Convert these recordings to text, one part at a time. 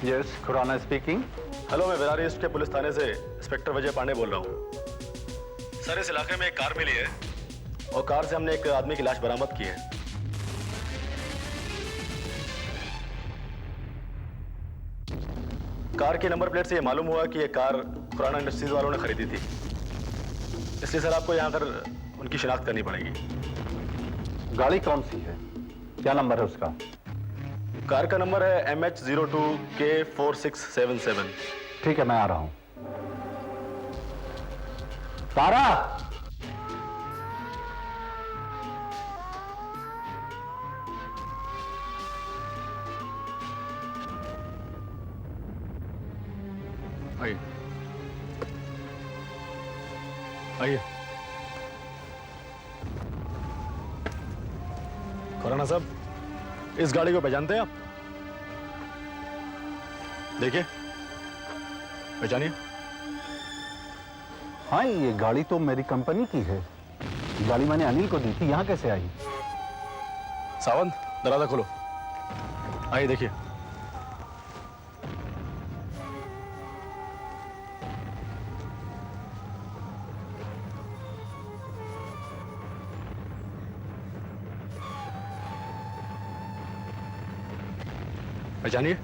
Yes, Khurana speaking. Hello, मैं Virar east के police थाने से इंस्पेक्टर विजय पांडे बोल रहा हूँ। सर, इस इलाके में एक कार मिली है और कार से हमने एक आदमी की लाश बरामद की है। कार के नंबर प्लेट से ये मालूम हुआ कि ये कार खुराना इंडस्ट्रीज वालों ने खरीदी थी। इसलिए सर आपको यहाँ आकर उनकी शिनाख्त करनी पड़ेगी। गाड़ी कौन सी है? क्या नंबर है उसका? कार का नंबर है MH02K4677। ठीक है, मैं आ रहा हूं। तारा! आइए आइए। खुराना साहब, इस गाड़ी को पहचानते हैं आप? देखिए, पहचानिए। हाँ, ये गाड़ी तो मेरी कंपनी की है। गाड़ी मैंने अनिल को दी थी। यहाँ कैसे आई? सावंत, दरवाजा खोलो। आइए देखिए। पहचानिए।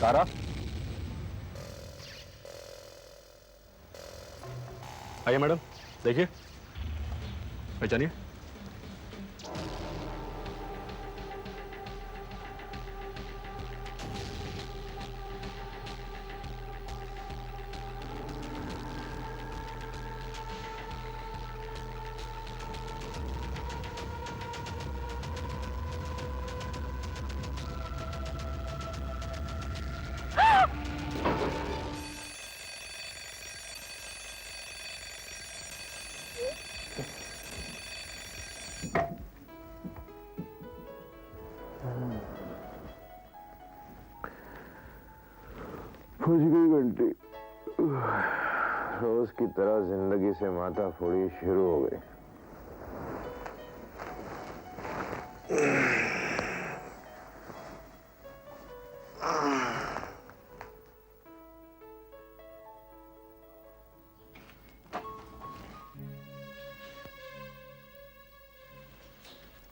तारा, आइए मैडम, देखिए, पहचानिए। फंस गई घंटी। रोज की तरह जिंदगी से माथा फोड़ी शुरू हो गई।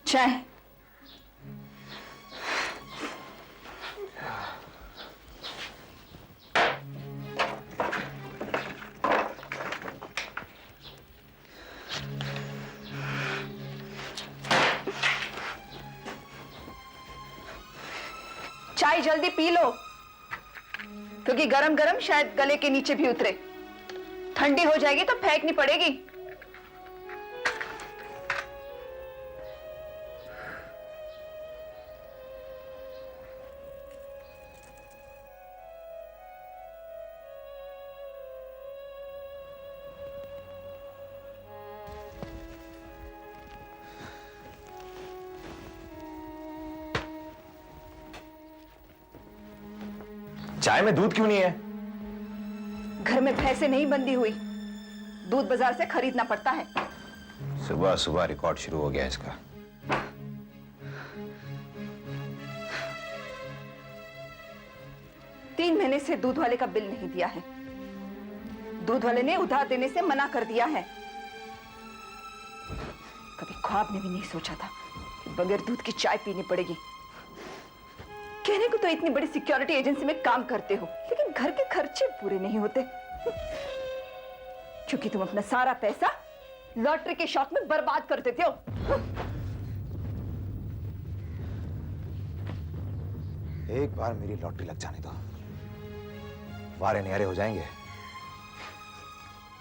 चाय। चाय जल्दी पी लो, क्योंकि गरम गरम शायद गले के नीचे भी उतरे। ठंडी हो जाएगी तो फेंकनी पड़ेगी। चाय में दूध क्यों नहीं है? घर में भैंसे नहीं बंधी हुई, दूध बाजार से खरीदना पड़ता है। सुबह सुबह रिकॉर्ड शुरू हो गया इसका। तीन महीने से दूध वाले का बिल नहीं दिया है। दूध वाले ने उधार देने से मना कर दिया है। कभी ख्वाब में भी नहीं सोचा था कि बगैर दूध की चाय पीनी पड़ेगी। कहने को तो इतनी बड़ी सिक्योरिटी एजेंसी में काम करते हो, लेकिन घर के खर्चे पूरे नहीं होते, क्योंकि तुम अपना सारा पैसा लॉटरी के शौक में बर्बाद कर देते हो। एक बार मेरी लॉटरी लग जाने दो, वारे न्यारे हो जाएंगे।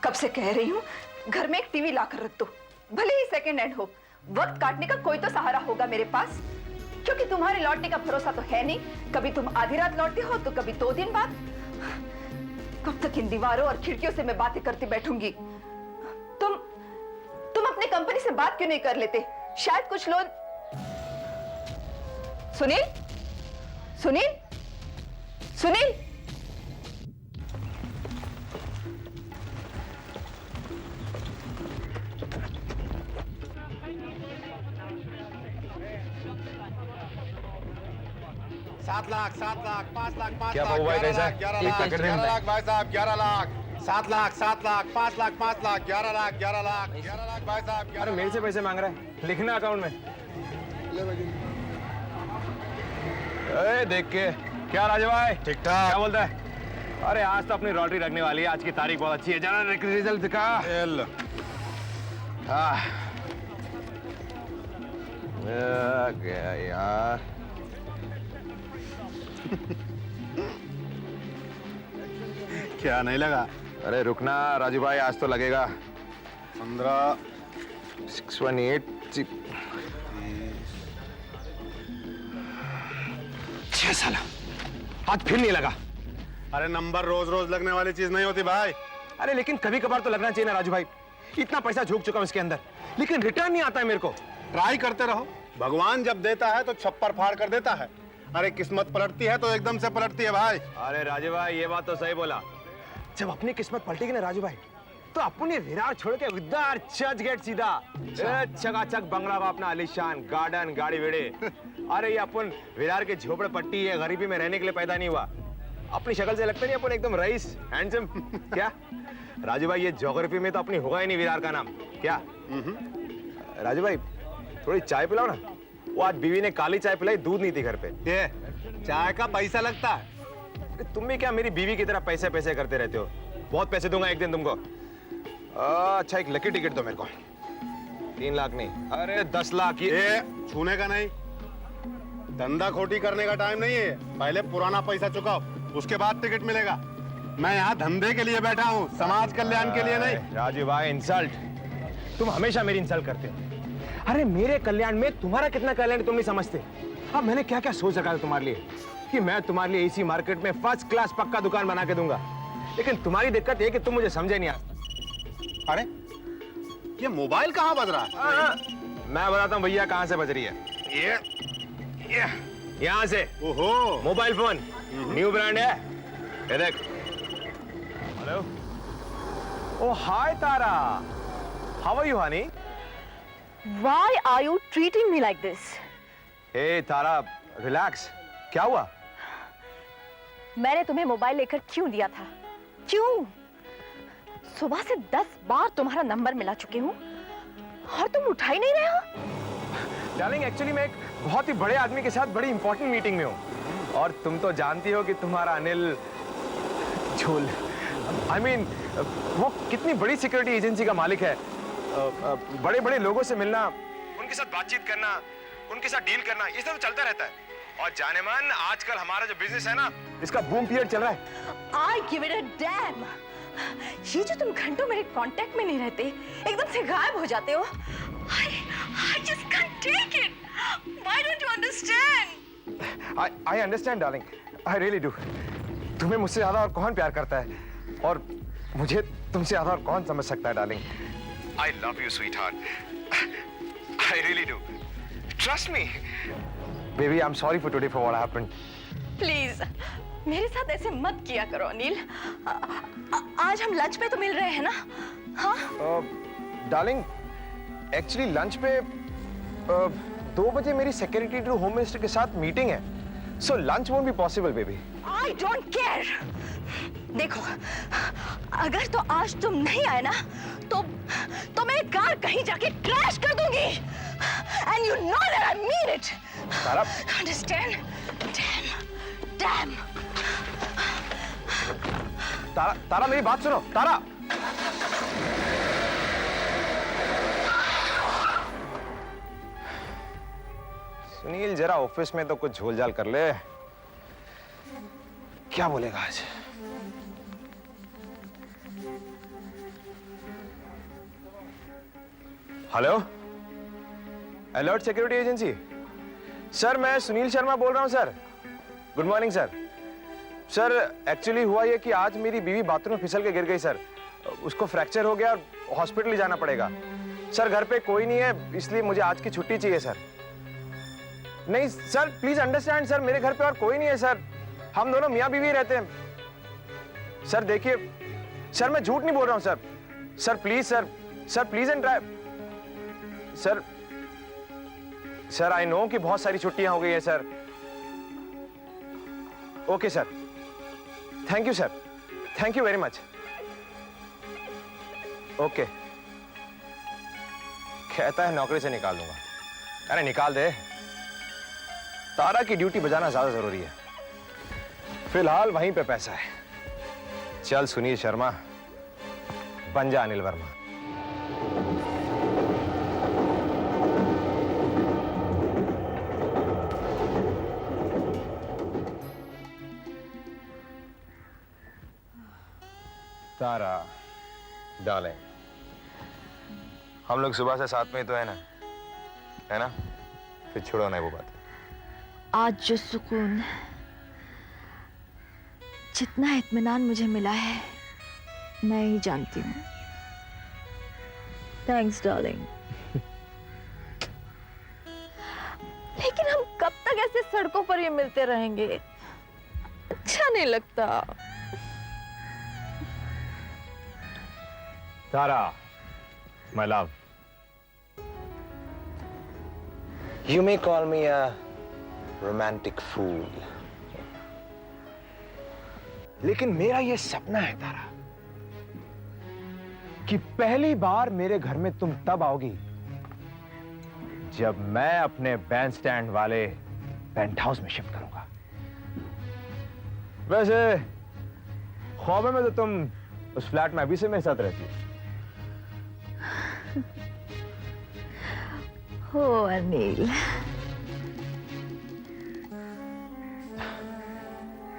कब से कह रही हूं, घर में एक टीवी लाकर रख दो, भले ही सेकंड हैंड हो। वक्त काटने का कोई तो सहारा होगा मेरे पास। क्योंकि तुम्हारे लौटने का भरोसा तो है नहीं। कभी तुम आधी रात लौटते हो तो कभी 2 दिन बाद। कब तक इन दीवारों और खिड़कियों से मैं बातें करती बैठूंगी? तुम अपने कंपनी से बात क्यों नहीं कर लेते? शायद कुछ लोग। सुनील, सुनील, सुनील, सात लाख 5 लाख 5 क्या लाख भाऊ भाई, 11 कैसा लाख है? 11 एक लाख पैकेट 11 देना लाख भाई साहब 11 लाख 7 लाख 5 लाख 5 लाख 11 लाख 11 लाख भाई साहब। अरे मेरे से पैसे मांग रहा है, लिखना अकाउंट में। ए, देख के क्या राजू भाई, ठीक ठाक। क्या बोलता है? अरे आज तो अपनी लॉटरी लगने वाली है, आज की तारीख बहुत अच्छी है। जाना रिजल्ट दिखा। गया यार। क्या नहीं लगा? अरे रुकना राजू भाई, आज तो लगेगा। 15 618 6 साल आज फिर नहीं लगा। अरे नंबर रोज रोज लगने वाली चीज नहीं होती भाई। अरे लेकिन कभी कभार तो लगना चाहिए ना राजू भाई। इतना पैसा झोंक चुका हूं इसके अंदर, लेकिन रिटर्न नहीं आता है मेरे को। ट्राई करते रहो, भगवान जब देता है तो छप्पर फाड़ कर देता है। अरे किस्मत पलटती है तो एकदम से पलटती है भाई। अरे राजू भाई, ये बात तो सही बोला। जब अपनी किस्मत पलटेगी ना राजू भाई, तो अपने विरार छोड़ के उधर चर्च गेट सीधा चकाचक बंगला का अपना आलीशान गार्डन गाड़ी वेड़े। अरे ये अपन विरार के झोपड़ पट्टी है, गरीबी में रहने के लिए पैदा नहीं हुआ। अपनी शक्ल से लगता नहीं अपन एकदम रईस हैंडसम क्या राजू भाई? ये ज्योग्राफी में तो अपनी होगा ही नहीं विरार का नाम क्या? राजू भाई थोड़ी चाय पिलाओ ना। वो आज बीवी ने काली चाय पिलाई, दूध नहीं थी घर पे। ये चाय का पैसा लगता है? तुम भी क्या मेरी बीवी की तरह पैसे पैसे करते रहते हो? बहुत पैसे दूंगा एक दिन तुमको। अच्छा एक लकी टिकट दो मेरे को। 3 लाख नहीं, अरे 10 लाख। ये छूने का नहीं, धंधा खोटी करने का टाइम नहीं है। पहले पुराना पैसा चुकाओ, उसके बाद टिकट मिलेगा। मैं यहाँ धंधे के लिए बैठा हूँ, समाज कल्याण के लिए नहीं। राजू भाई इंसल्ट, तुम हमेशा मेरी इंसल्ट करते हो। अरे मेरे कल्याण में तुम्हारा कितना कल्याण तुम नहीं समझते। अब मैंने क्या क्या सोच रखा था तुम्हारे लिए, कि मैं तुम्हारे लिए इसी मार्केट में फर्स्ट क्लास पक्का दुकान बना के दूंगा। लेकिन तुम्हारी दिक्कत ये कि तुम मुझे समझे नहीं आता। अरे ये मोबाइल कहाँ बज रहा है? मैं बताता हूँ भैया कहाँ से बज रही है। ये यहाँ से। ओहो, मोबाइल फोन न्यू ब्रांड है, ये देख। Hello, oh hi Tara, how are you honey? Why are you treating me like this? ए तारा रिलैक्स, क्या हुआ? मैंने तुम्हें मोबाइल लेकर क्यों दिया था? क्यों? सुबह से 10 बार तुम्हारा नंबर मिला चुकी हूँ और तुम उठा ही नहीं रहे हो। डार्लिंग एक्चुअली मैं एक बहुत ही बड़े आदमी के साथ बड़ी इंपॉर्टेंट मीटिंग में हूँ, और तुम तो जानती हो कि तुम्हारा अनिल झोल वो कितनी बड़ी सिक्योरिटी एजेंसी का मालिक है। बड़े बड़े लोगों से मिलना, उनके साथ बातचीत करना, उनके साथ डील करना, ये सब चलता रहता है। और जाने मन आजकल हमारा जो बिजनेस है ना, इसका बूम पीरियड चल रहा है। I give it a damn. ये जो तुम घंटों मेरे कांटेक्ट में नहीं रहते, एकदम से गायब हो जाते हो, I just can't take it. Why don't you understand? I understand darling, I really do. तुम्हें मुझसे ज्यादा और कौन प्यार करता है, और मुझे तुमसे ज्यादा और कौन समझ सकता है darling. I love you sweetheart. I really do. Trust me. Baby, I'm sorry for today for what happened. Please, मेरे साथ ऐसे मत किया करो अनिल। आज हम लंच पे तो मिल रहे हैं ना? हाँ? डार्लिंग, एक्चुअली लंच पे 2 बजे मेरी सेक्रेटरी टू होम मिनिस्टर के साथ मीटिंग है, so lunch won't be possible baby. I don't care. देखो, अगर तो आज तुम नहीं आए ना, तो मैं कार कहीं जाके क्रैश कर दूंगी। And you know that I mean it. Tara, Understand? Damn. तारा, तारा मेरी बात सुनो, तारा। सुनील जरा ऑफिस में तो कुछ झोलझाल कर ले। क्या बोलेगा आज? Hello, alert security agency. Sir मैं सुनील शर्मा बोल रहा हूँ sir. Good morning sir. Sir actually हुआ ये कि आज मेरी बीवी बाथरूम में फिसल के गिर गई सर। उसको फ्रैक्चर हो गया और हॉस्पिटल ले जाना पड़ेगा। सर घर पे कोई नहीं है, इसलिए मुझे आज की छुट्टी चाहिए सर। नहीं सर प्लीज अंडरस्टैंड सर, मेरे घर पे और कोई नहीं है सर, हम दोनों मियाँ बीवी रहते हैं। सर देखिए सर, मैं झूठ नहीं बोल रहा हूँ sir. Sir please sir, sir please and try sir. Sir I know कि बहुत सारी छुट्टियां हो गई हैं sir. Okay sir, thank you sir, thank you very much. Okay. कहता है नौकरी से निकाल दूंगा। अरे निकाल दे, तारा की ड्यूटी बजाना ज्यादा जरूरी है। फिलहाल वहीं पे पैसा है। चल सुनील शर्मा, बन जा अनिल वर्मा। तारा डालें, हम लोग सुबह से साथ में ही तो है ना? फिर छोड़ो ना वो बात। आज जो सुकून, जितना इत्मीनान मुझे मिला है मैं ही जानती हूँ। Thanks darling. लेकिन हम कब तक ऐसे सड़कों पर ये मिलते रहेंगे? अच्छा नहीं लगता। तारा my love, you may call me a romantic fool, लेकिन मेरा ये सपना है तारा कि पहली बार मेरे घर में तुम तब आओगी जब मैं अपने बैंड स्टैंड वाले पेंट हाउस में शिफ्ट करूंगा। वैसे ख्वाबों में तो तुम उस फ्लैट में अभी से मेरे साथ रहती हो। हो अनिल।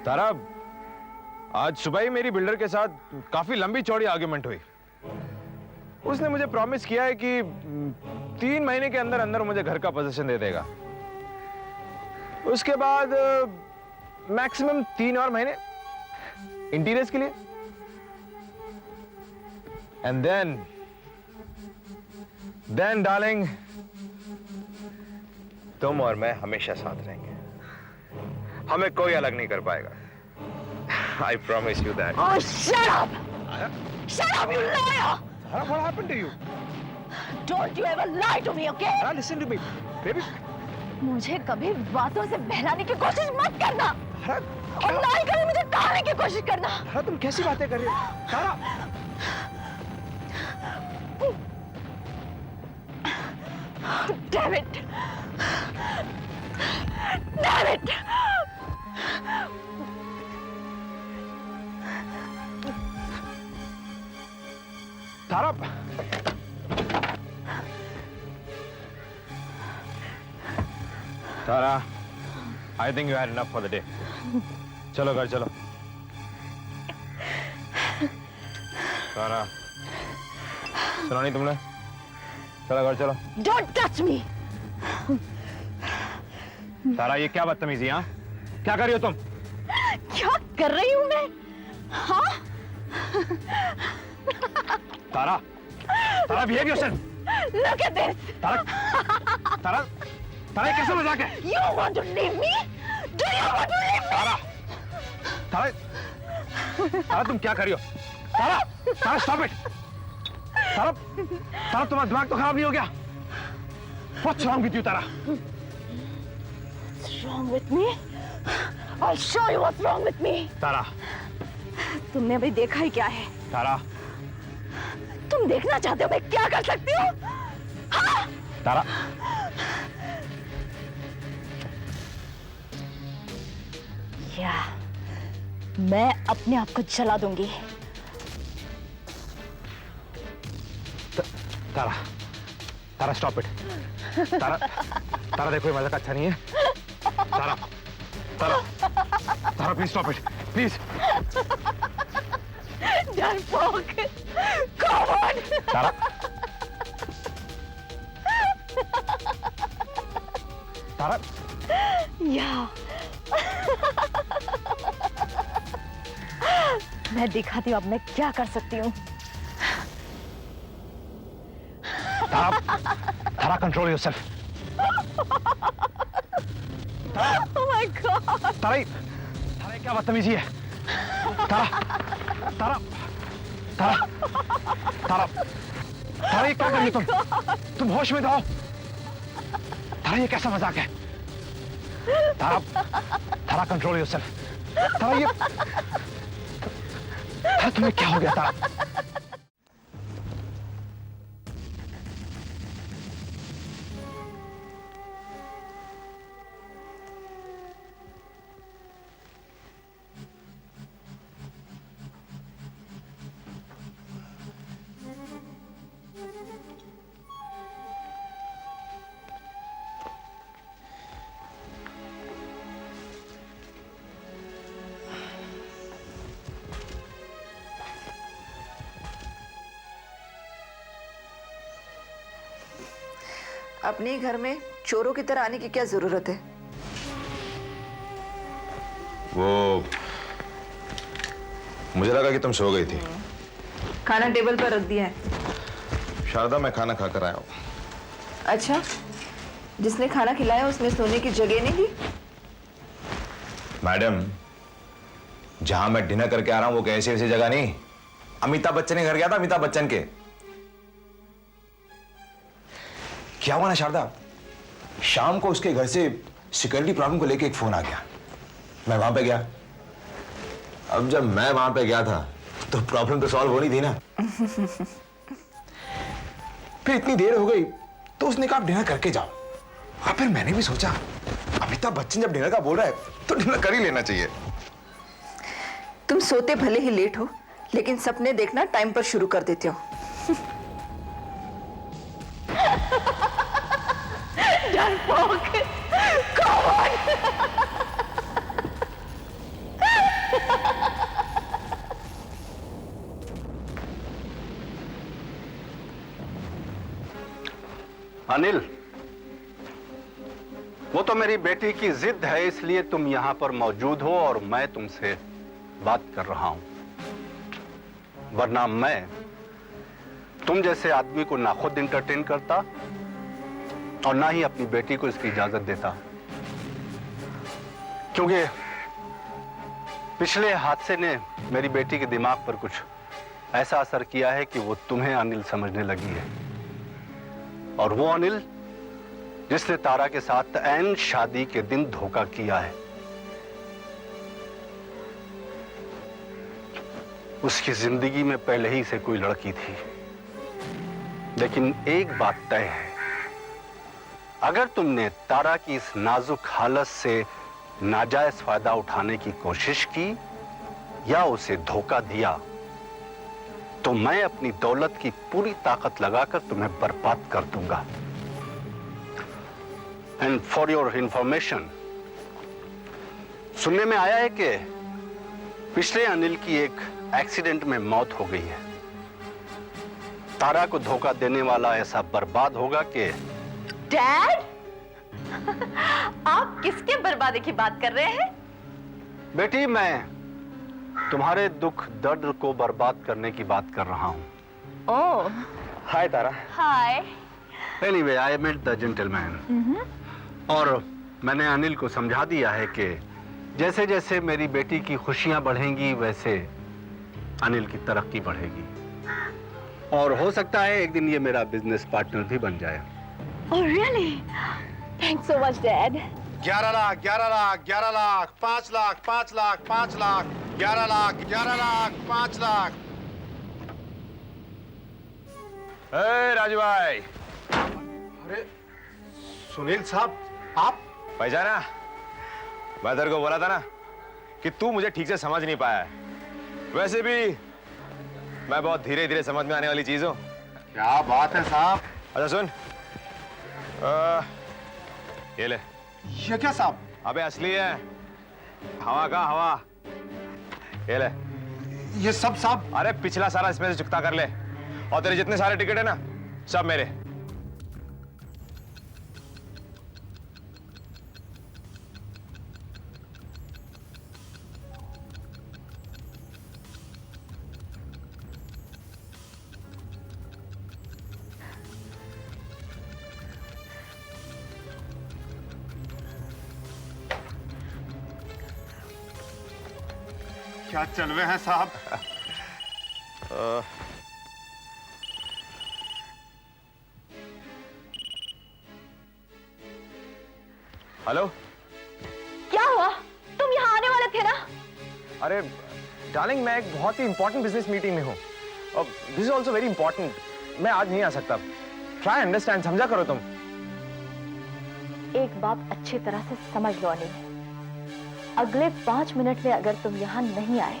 तारा, आज सुबह ही मेरी बिल्डर के साथ काफी लंबी चौड़ी आर्ग्यूमेंट हुई। उसने मुझे प्रॉमिस किया है कि 3 महीने के अंदर अंदर मुझे घर का पोजीशन दे देगा। उसके बाद मैक्सिमम 3 और महीने इंटीरियर्स के लिए, एंड देन डार्लिंग तुम और मैं हमेशा साथ रहेंगे। हमें कोई अलग नहीं कर पाएगा। I promise you that. Oh, shut up! Shut up, you liar! Tara, what happened to you? Don't you ever lie to me, okay? Tara, listen to me, baby. मुझे कभी बातों से बहलाने की कोशिश मत करना। Tara, और ना ही कभी मुझे टालने की कोशिश करना। Tara, तुम कैसी बातें कर रही हो? Tara. Damn it! Damn it! Tara. Tara, I think you had enough for the day. चलो घर चलो। तारा, सुना नहीं तुमने? चलो घर चलो। Don't touch me! तारा, ये क्या बदतमीजी? हाँ, क्या कर रही हो तुम? क्या कर रही हूँ मैं? हाँ? तारा, तारा behave yourself. Look at this! तारा, तारा, तारा ये कैसा मजाक है? You want to leave me? Do you want to leave me? तारा, तारा, तारा तुम क्या कर रही हो? तारा, तारा stop it. तारा, तारा तुम्हारा दिमाग तो खराब नहीं हो गया? What's wrong with you, Tara? What's wrong with me? I'll show you what's wrong with me. तारा, तुमने अभी देखा ही क्या है? तारा, तुम देखना चाहते हो मैं क्या कर सकती हूँ? हाँ? तारा, या मैं अपने आप को जला दूंगी। तारा, तारा stop it. तारा, तारा देखो ये मजाक अच्छा नहीं है. तारा, तारा, तारा please stop it, please. डरपोक, come on. तारा, तारा, या मैं दिखाती हूँ अब मैं क्या कर सकती हूँ। Tara, control yourself. Oh my God! Tara, Tara क्या बदतमीजी है? तारा, तारा, तारा, तारा, तारा ये क्या कर रही तुम? तुम होश में तो हो? तारा ये कैसा मजाक है? तारा, तारा कंट्रोल योरसेल्फ। तारा ये, तारा तुम्हें क्या हो गया तारा? अपने ही घर में चोरों की तरह आने की क्या जरूरत है? वो मुझे लगा कि तुम सो गई थी। खाना टेबल पर रख दिया है। शारदा, मैं खाना खाकर आया हूँ। अच्छा, जिसने खाना खिलाया उसने सोने की जगह नहीं दी? मैडम, जहां मैं डिनर करके आ रहा हूं वो कैसी वैसी जगह नहीं। अमिताभ बच्चन के घर गया था, अमिताभ बच्चन के। क्या हुआ ना शारदा, शाम को उसके घर से सिक्योरिटी प्रॉब्लम को लेके एक फोन आ गया। मैं वहां पे गया। अब जब मैं वहां पे गया था तो प्रॉब्लम तो सॉल्व होनी थी ना। फिर इतनी देर हो गई तो उसने कहा आप डिनर करके जाओ। और फिर मैंने भी सोचा अमिताभ बच्चन जब डिनर का बोल रहा है तो डिनर कर ही लेना चाहिए। तुम सोते भले ही लेट हो, लेकिन सपने देखना टाइम पर शुरू कर देते हो। अनिल, वो तो मेरी बेटी की जिद है, इसलिए तुम यहां पर मौजूद हो और मैं तुमसे बात कर रहा हूं। वरना मैं तुम जैसे आदमी को ना खुद इंटरटेन करता और ना ही अपनी बेटी को इसकी इजाजत देता, क्योंकि पिछले हादसे ने मेरी बेटी के दिमाग पर कुछ ऐसा असर किया है कि वो तुम्हें अनिल समझने लगी है। और वो अनिल जिसने तारा के साथ ऐन शादी के दिन धोखा किया है, उसकी जिंदगी में पहले ही से कोई लड़की थी। लेकिन एक बात तय है, अगर तुमने तारा की इस नाजुक हालत से नाजायज फायदा उठाने की कोशिश की या उसे धोखा दिया, तो मैं अपनी दौलत की पूरी ताकत लगाकर तुम्हें बर्बाद कर दूंगा। एंड फॉर योर इंफॉर्मेशन, सुनने में आया है कि पिछले अनिल की एक एक्सीडेंट में मौत हो गई है। तारा को धोखा देने वाला ऐसा बर्बाद होगा कि डैड, आप किसके बर्बादी की बात कर रहे हैं? बेटी, मैं तुम्हारे दुख दर्द को बर्बाद करने की बात कर रहा हूं। Oh, hi Tara. Hi. Anyway, I met the gentleman. और मैंने अनिल को समझा दिया है कि जैसे जैसे मेरी बेटी की खुशियां बढ़ेंगी वैसे अनिल की तरक्की बढ़ेगी, और हो सकता है एक दिन ये मेरा बिजनेस पार्टनर भी बन जाए। Oh really? Thanks so much, Dad. 11 lakh, 11 lakh, 11 lakh, 5 lakh, 5 lakh, 5 lakh, 11 lakh, 11 lakh, 5 lakh. Raju भाई। अरे सुनील साहब, आप? भाईजाना, मैं तेरे को बोला था ना कि तू मुझे ठीक से समझ नहीं पाया है। वैसे भी मैं बहुत धीरे धीरे समझ में आने वाली चीज हूँ। क्या बात है साहब। अच्छा सुन, ये ले। ये क्या साहब? अबे असली है, हवा का हवा। ये ले। ये सब साहब? अरे पिछला सारा इसमें से चुकता कर ले, और तेरे जितने सारे टिकट है ना सब मेरे। क्या चलवे हैं साहब। हेलो। क्या हुआ? तुम यहाँ आने वाले थे ना? अरे डार्लिंग, मैं एक बहुत ही इंपॉर्टेंट बिजनेस मीटिंग में हूँ और this is also very important. मैं आज नहीं आ सकता। ट्राई अंडरस्टैंड, समझा करो तुम। एक बात अच्छी तरह से समझ लो अनिल, अगले 5 मिनट में अगर तुम यहाँ नहीं आए,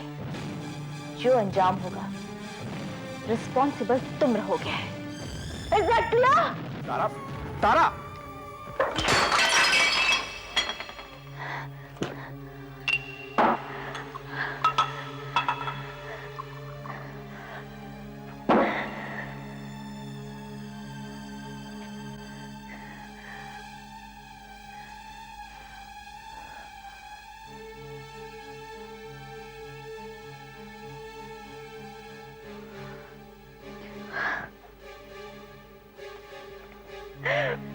जो अंजाम होगा रिस्पॉन्सिबल तुम रहोगे। Is that clear? तारा, तारा।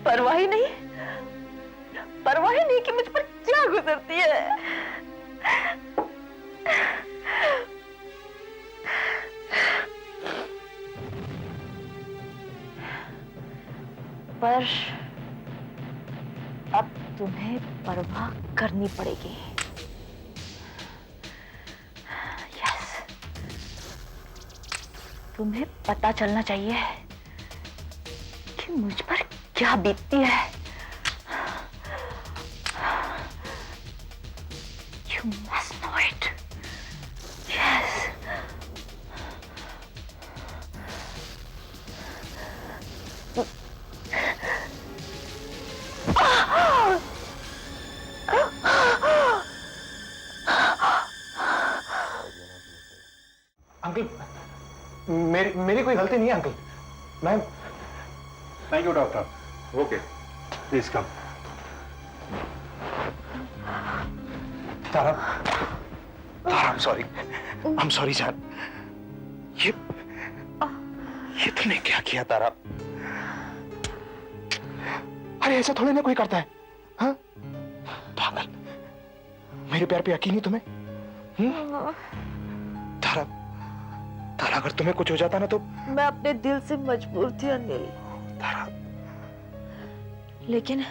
परवाह ही नहीं, परवाह ही नहीं कि मुझ पर क्या गुजरती है। पर अब तुम्हें परवाह करनी पड़ेगी। यस, तुम्हें पता चलना चाहिए कि मुझ पर क्या बीतती है। You must know it. Yes. Uncle, मेरी कोई गलती नहीं है अंकल। मैं thank you doctor. Okay, please come. Tara, I'm sorry जान। ये तूने क्या किया तारा? अरे ऐसा थोड़ी ना कोई करता है, हाँ? पागल, मेरे प्यार पे यकीन ही तुम्हें? तारा, तारा अगर तुम्हें कुछ हो जाता ना तो। मैं अपने दिल से मजबूर थी अनिल, तारा, लेकिन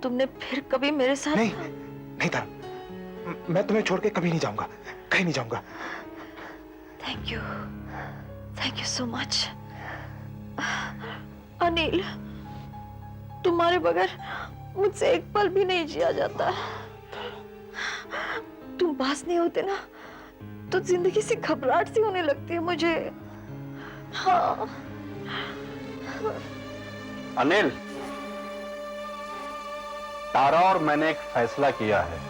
तुमने फिर कभी मेरे साथ नहीं तारा, मैं तुम्हें छोड़ के कभी नहीं जाऊंगा, कहीं नहीं जाऊंगा। Thank you so much Anil. तुम्हारे बगैर मुझसे एक पल भी नहीं जिया जाता। तुम पास नहीं होते ना तो जिंदगी से घबराहट सी होने लगती है मुझे। हाँ अनिल, तारा और मैंने एक फैसला किया है।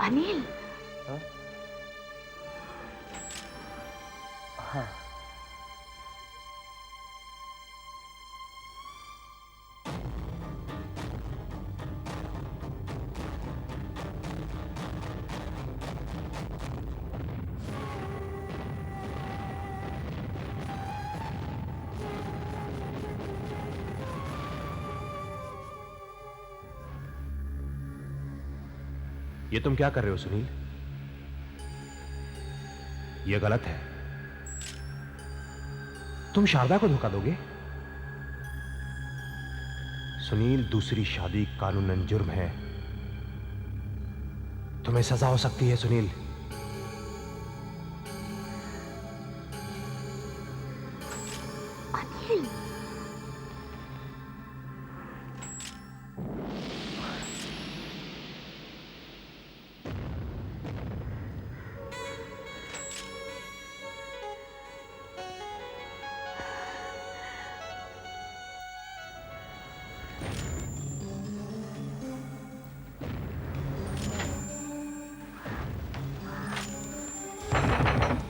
अनिल, ये तुम क्या कर रहे हो सुनील? ये गलत है। तुम शारदा को धोखा दोगे? सुनील, दूसरी शादी कानूनन जुर्म है। तुम्हें सजा हो सकती है सुनील। अनिल,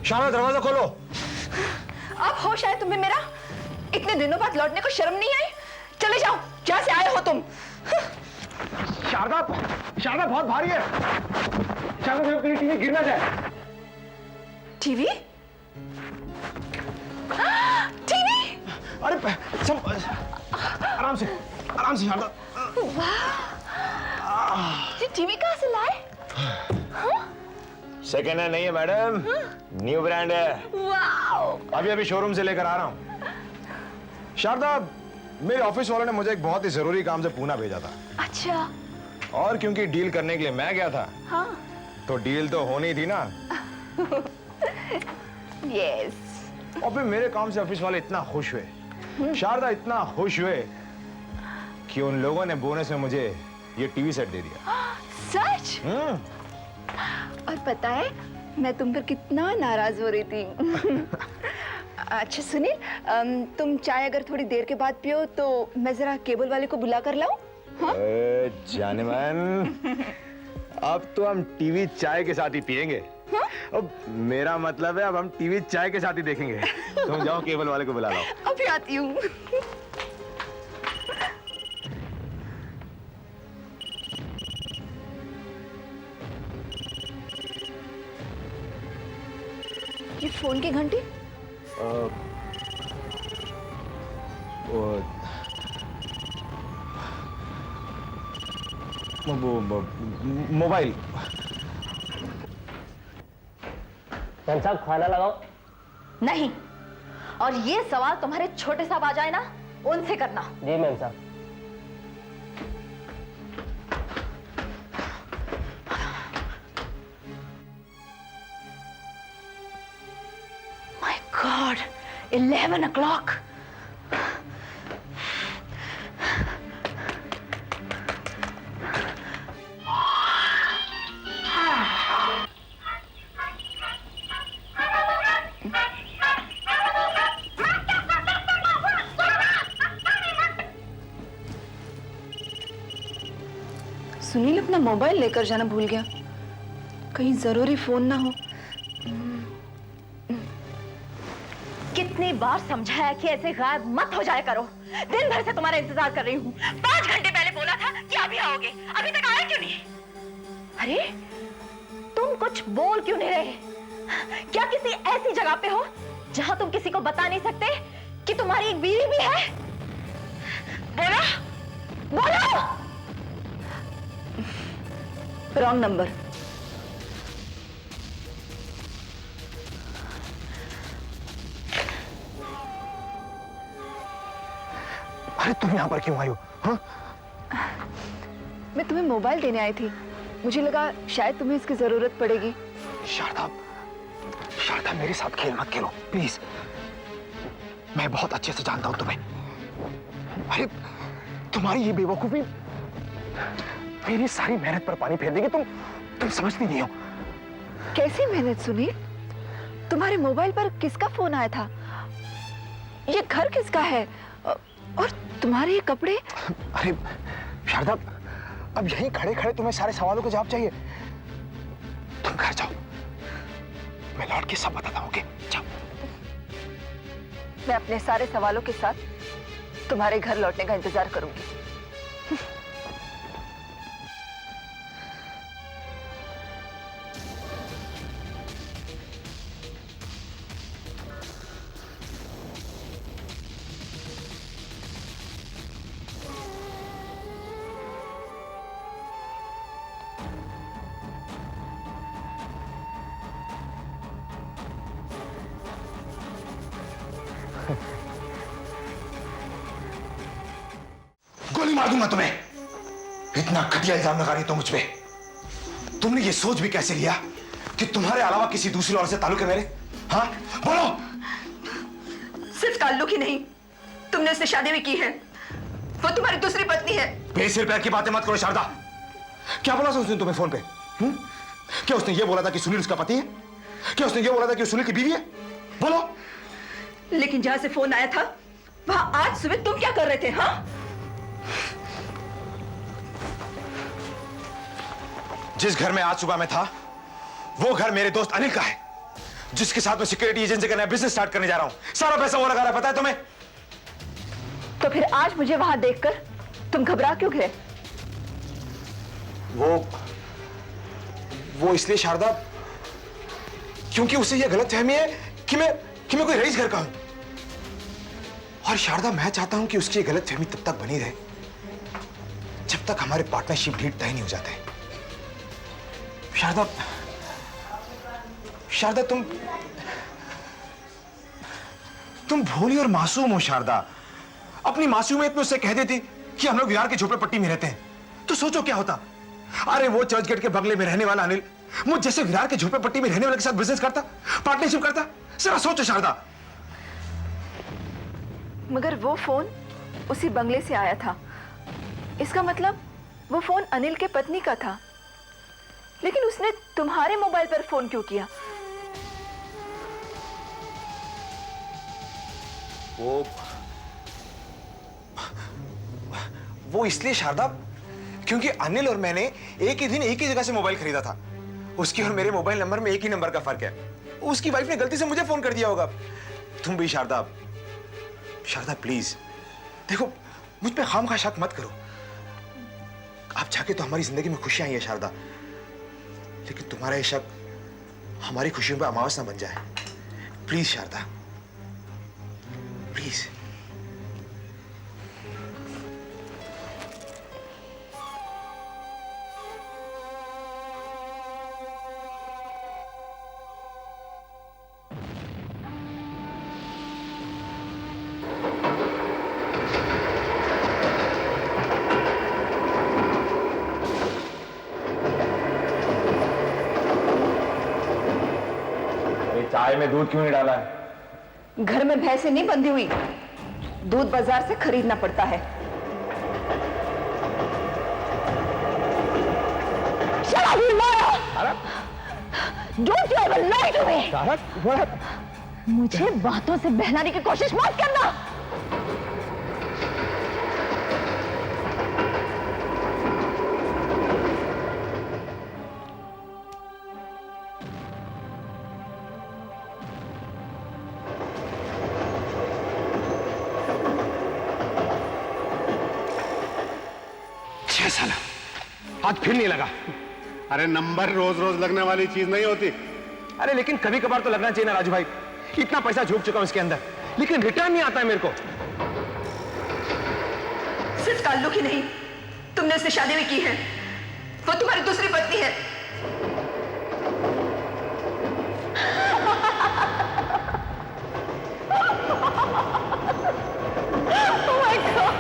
शारदा, दरवाजा खोलो। अब होश आया तुम्हें मेरा? इतने दिनों बाद लौटने को शर्म नहीं आई? चले जाओ, क्या से आए हो तुम? शारदा, शारदा बहुत भारी है। शारदा देखो कहीं टीवी गिर ना जाए। टीवी? टीवी? अरे सब आराम से शारदा। ये टीवी कहाँ से लाए? सेकेंड हैंड नहीं है मैडम, न्यू ब्रांड है। वाओ! अभी शोरूम से लेकर आ रहा हूँ। शारदा, मेरे ऑफिस वालों ने मुझे एक बहुत ही जरूरी काम से पूना भेजा था। अच्छा। और क्योंकि डील करने के लिए मैं गया था, हाँ। तो डील तो होनी थी ना। यस। और फिर मेरे काम से ऑफिस वाले इतना खुश हुए, शारदा इतना खुश हुए कि उन लोगों ने बोनस में मुझे ये टीवी सेट दे दिया। सच? और पता है मैं तुम पर कितना नाराज हो रही थी। अच्छा सुनील, तुम चाय अगर थोड़ी देर के बाद पियो तो मैं जरा केबल वाले को बुला कर लाऊं? हाँ? जाने मन, अब तो हम टीवी चाय के साथ ही पिएंगे। हाँ? अब मेरा मतलब है अब हम टीवी चाय के साथ ही देखेंगे। तुम जाओ केबल वाले को बुला लाओ। अभी आती हूँ। ये फोन की घंटी? मोबाइल। साहब खाना लगाओ। नहीं, और ये सवाल तुम्हारे छोटे साहब आ जाए ना, उनसे करना। जी मैम साहब। My God, 11 o'clock. सुनील अपना मोबाइल लेकर जाना भूल गया, कहीं जरूरी फोन ना हो। कितनी बार समझाया कि ऐसे गायब मत हो जाया करो। दिन भर से तुम्हारा इंतजार कर रही हूँ। 5 घंटे पहले बोला था कि अभी आओगे, अभी तक आए क्यों नहीं? अरे तुम कुछ बोल क्यों नहीं रहे? क्या किसी ऐसी जगह पे हो जहां तुम किसी को बता नहीं सकते कि तुम्हारी एक बीवी भी है? बोलो बोलो। Wrong number. अरे तुम यहाँ पर क्यों आई हो? हाँ? मैं तुम्हें मोबाइल देने आई थी, मुझे लगा शायद तुम्हें इसकी जरूरत पड़ेगी। शारदा, शारदा मेरे साथ खेल मत खेलो प्लीज। मैं बहुत अच्छे से जानता हूं तुम्हें। अरे तुम्हारी ये बेवकूफी मेरी सारी मेहनत पर पानी फेर देगी। तुम समझती नहीं हो। कैसी मेहनत सुनील? तुम्हारे मोबाइल पर किसका फोन आया था? ये घर किसका है? और तुम्हारे ये कपड़े? अरे शारदा, अब यहीं खड़े खड़े तुम्हें सारे सवालों के जवाब चाहिए? तुम घर जाओ, मैं लौट के सब बताता हूँ। ओके जाओ। मैं अपने सारे सवालों के साथ तुम्हारे घर लौटने का इंतजार करूंगी। गोली मार दूंगा तुम्हें। इतना घटिया इल्जाम लगा रही हो तुम मुझ पे। तुमने ये सोच भी कैसे लिया कि तुम्हारे अलावा किसी दूसरी औरत से ताल्लुक है मेरे? हाँ बोलो। सिर्फ ताल्लुक ही नहीं, तुमने उससे शादी भी की है। वो तुम्हारी दूसरी पत्नी है। बेसिर पैर की बातें मत करो शारदा। क्या बोला उसने तुम्हें फोन पे? क्या उसने ये बोला था कि सुनील उसका पति है? क्या उसने ये बोला था कि सुनील की बीवी है? बोलो। लेकिन जहां से फोन आया था वहां आज सुबह तुम क्या कर रहे थे? हाँ, जिस घर में आज सुबह मैं था वो घर मेरे दोस्त अनिल का है, जिसके साथ मैं सिक्योरिटी एजेंसी का नया बिजनेस स्टार्ट करने जा रहा हूं। सारा पैसा वो लगा रहा है, पता है तुम्हें? तो फिर आज मुझे वहां देखकर तुम घबरा क्यों गए? वो इसलिए शारदा, क्योंकि उसे यह गलतफहमी है कि मैं कोई रईस घर का हूं। और शारदा, मैं चाहता हूं कि उसकी ये गलतफहमी तब तक बनी रहे जब तक हमारे पार्टनरशिप डील तय नहीं हो जाते। शारदा, शारदा, तुम भोली और मासूम हो शारदा। अपनी मासूमियत में उससे कह देती कि हम लोग विहार के झोपड़पट्टी में रहते हैं, तो सोचो क्या होता। अरे वो चर्चगेट के बगले में रहने वाला अनिल मुझ जैसे विहार के झोपड़पट्टी में रहने वाले के साथ बिजनेस करता, पार्टनरशिप करता। जरा सोचो शारदा। मगर वो फोन उसी बंगले से आया था, इसका मतलब वो फोन अनिल के पत्नी का था। लेकिन उसने तुम्हारे मोबाइल पर फोन क्यों किया? वो इसलिए शारदा, क्योंकि अनिल और मैंने एक ही दिन एक ही जगह से मोबाइल खरीदा था। उसके और मेरे मोबाइल नंबर में एक ही नंबर का फर्क है। उसकी वाइफ ने गलती से मुझे फोन कर दिया होगा। तुम भी शारदा, शारदा प्लीज देखो, मुझ पे खामखा शक मत करो। आप चाहे तो हमारी जिंदगी में खुशियां आई है शारदा, लेकिन तुम्हारा ये शक हमारी खुशियों पे अमावस ना बन जाए। Please Sharda, please. चाय में दूध क्यों नहीं डाला है? घर में भैंसे नहीं बंधी हुई, दूध बाजार से खरीदना पड़ता है। Don't you ever lie to me! मुझे बातों से बहलाने की कोशिश मत करना। साला हाथ फिर नहीं लगा। अरे नंबर रोज रोज लगने वाली चीज नहीं होती। अरे लेकिन कभी कभार तो लगना चाहिए ना राजू भाई। इतना पैसा झोंक चुका हूं इसके अंदर, लेकिन रिटर्न नहीं आता है मेरे को। सिर्फ ताल्लुक ही नहीं, तुमने उससे शादी भी की है, वो तुम्हारी दूसरी पत्नी है। Oh my God!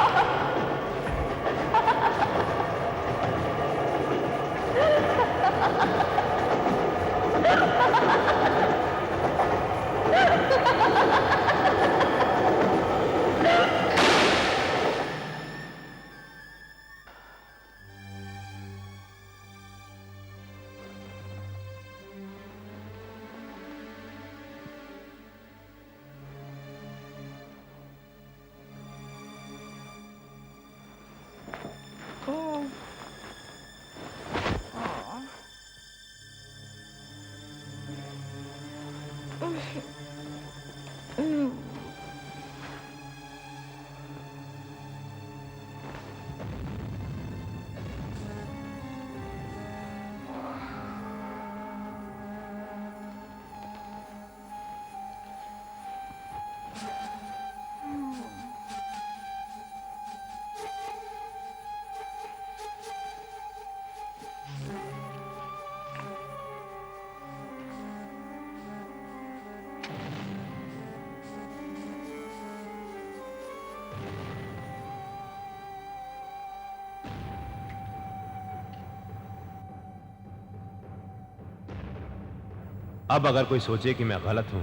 अब अगर कोई सोचे कि मैं गलत हूं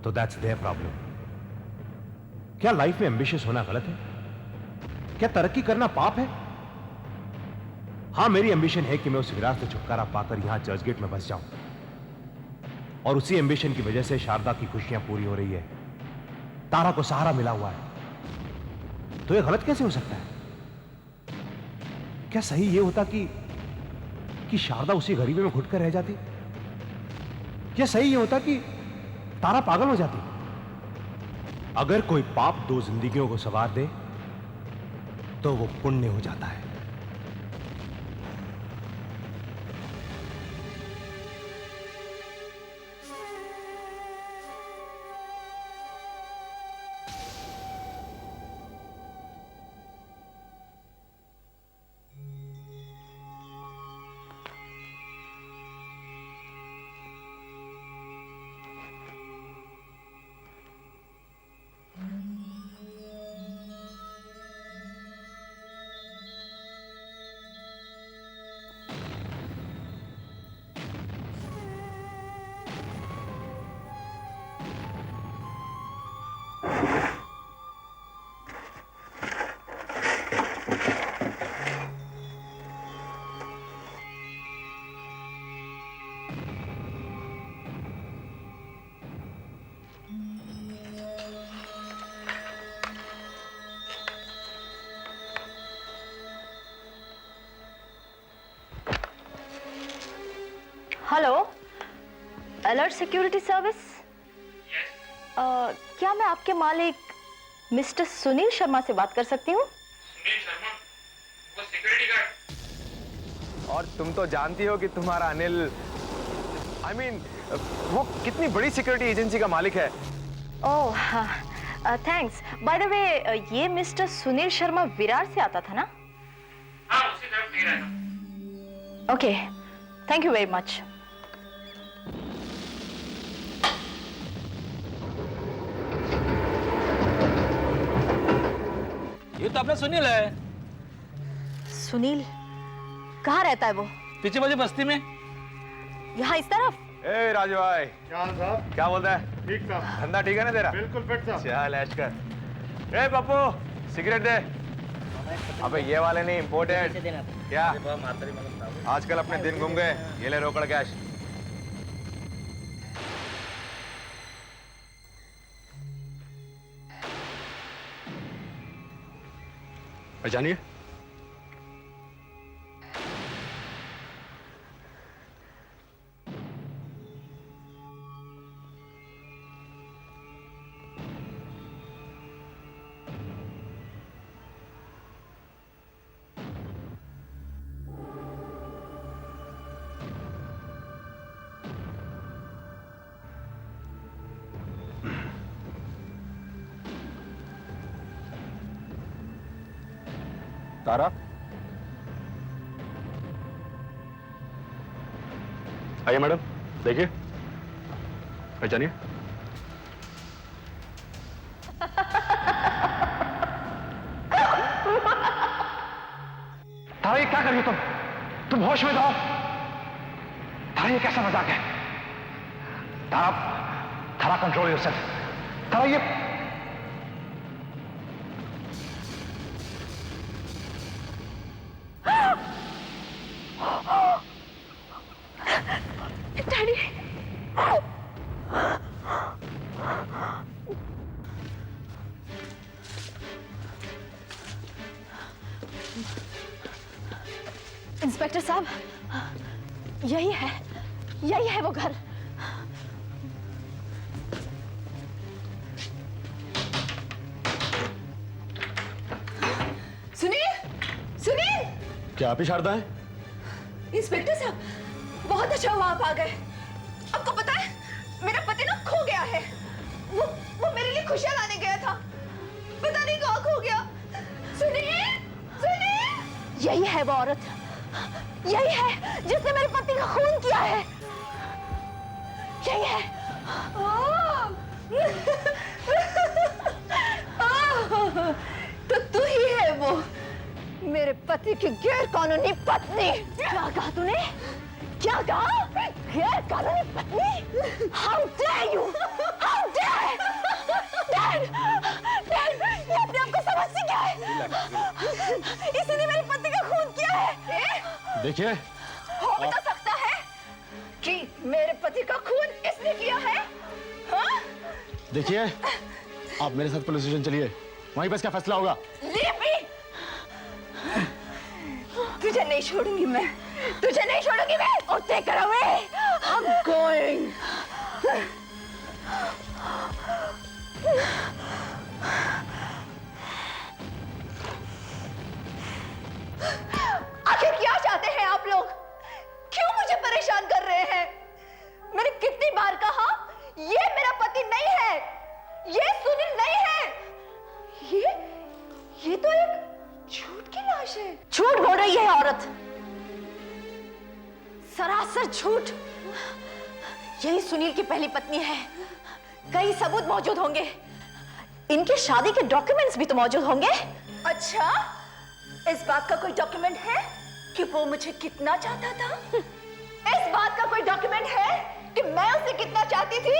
तो दैट्स देयर प्रॉब्लम। क्या लाइफ में एम्बिशियस होना गलत है? क्या तरक्की करना पाप है? हां, मेरी एम्बिशन है कि मैं उस विरासत से छुटकारा पाकर यहां चर्चगेट में बस जाऊं, और उसी एम्बिशन की वजह से शारदा की खुशियां पूरी हो रही है, तारा को सहारा मिला हुआ है। तो यह गलत कैसे हो सकता है? क्या सही यह होता कि शारदा उसी गरीबी में घुटकर रह जाती? क्या सही ये होता कि तारा पागल हो जाती? अगर कोई पाप दो जिंदगियों को सवार दे तो वो पुण्य हो जाता है। Hello, alert security service. क्या मैं आपके मालिक मिस्टर सुनील शर्मा से बात कर सकती हूँ? सुनील शर्मा, वो सिक्योरिटी गार्ड। और तुम तो जानती हो कि तुम्हारा अनिल वो कितनी बड़ी सिक्योरिटी एजेंसी का मालिक है। ओह हाँ, थैंक्स। बाय द वे, ये मिस्टर सुनील शर्मा विरार से आता था ना? हाँ, उसी तरफ नहीं रहता। Okay, thank you very much. ये तो अपना सुनील है। सुनील कहाँ रहता है वो? पीछे वाली बस्ती में। यहाँ इस तरफ? ए राजू भाई, क्या हाल साहब? क्या बोलता है? ठीक साहब। धंधा ठीक है ना तेरा? बिल्कुल फिट साहब। चल ऐश कर। ए पप्पू, सिगरेट दे। अबे ये वाले नहीं, इम्पोर्टेड। क्या आजकल अपने दिन घूम गए? ये ले रोकड़ कैश। जानिए, तारा, आइए मैडम, देखिए, पहचानिए। तारा, ये क्या कर रही हो तुम होश में रहो। तारा, ये कैसा मजाक है? तारा, तारा कंट्रोल योरसेल्फ। तारा, ये डैडी, इंस्पेक्टर साहब, यही है वो घर। सुनील! क्या आप ही शारदा हैं? इंस्पेक्टर साहब, बहुत अच्छा हुआ आप आ गए। आपको पता है, मेरा पति ना खो गया है। वो मेरे लिए खुशियां लाने गया था, पता नहीं कहाँ खो गया। सुनील! यही है वो औरत, यही है जिसने मेरे पति का खून किया है। यही है। तो तू ही है वो मेरे पति की गैर कानूनी पत्नी। क्या कहा तूने? क्या कहा? गैर कानूनी पत्नी? How dare you? How dare? Dad! Dad! ये अपने आप को समझती क्या है? इसने मेरे पति का खून किया है। देखिए, हो भी तो सकता है कि मेरे पति का खून इसने किया है। हाँ? देखिए, आप मेरे साथ पुलिस स्टेशन चलिए, वहीं पर इसका फैसला होगा। Leave me! तुझे नहीं छोड़ूंगी मैं, तुझे नहीं छोड़ूंगी मैं। Oh, take her away! I'm going. रही है औरत? सरासर झूठ। यही सुनील की पहली पत्नी है। कई सबूत मौजूद होंगे। इनकी शादी के डॉक्यूमेंट्स भी तो मौजूद होंगे। अच्छा, इस बात का कोई डॉक्यूमेंट है कि वो मुझे कितना चाहता था? इस बात का कोई डॉक्यूमेंट है कि मैं उसे कितना चाहती थी?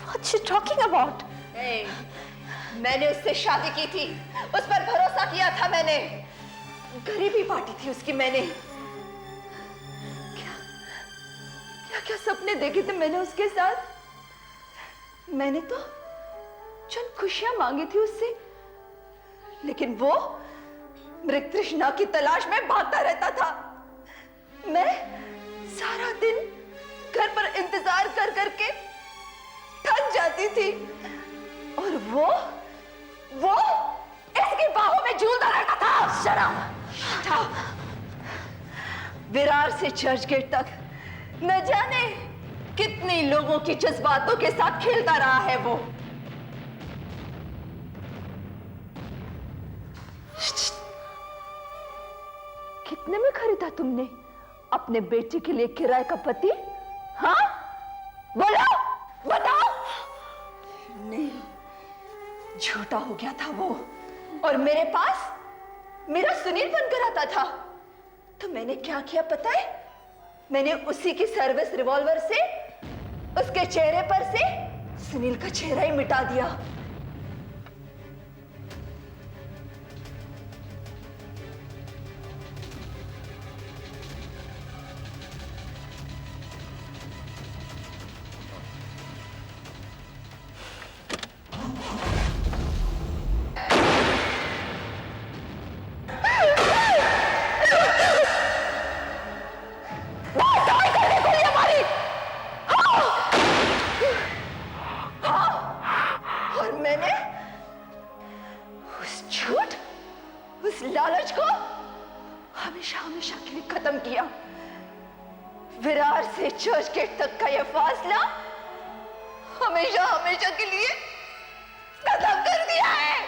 What's she talking about? मैंने उससे शादी की थी, उस पर भरोसा किया था मैंने, गरीबी बांटी थी उसकी मैंने। क्या क्या क्या सपने देखे थे मैंने उसके साथ। मैंने तो चंद खुशियां मांगी थी उससे, लेकिन वो मृग तृष्णा की तलाश में भागता रहता था। मैं सारा दिन घर पर इंतजार कर करके थक जाती थी, और वो इसकी बाहों में झूलता रहता था। शराब। विरार से चर्च गेट तक न जाने कितने लोगों की जज्बातों के साथ खेलता रहा है वो। कितने में खरीदा तुमने अपने बेटे के लिए किराए का पति? हाँ, बोलो, बताओ। नहीं, झूठा हो गया था वो, और मेरे पास मेरा सुनील बनकर आता था। तो मैंने क्या किया पता है? मैंने उसी की सर्विस रिवॉल्वर से उसके चेहरे पर से सुनील का चेहरा ही मिटा दिया। लालच को हमेशा हमेशा के लिए खत्म किया। विरार से चर्च गेट तक का यह फासला हमेशा हमेशा के लिए खत्म कर दिया है।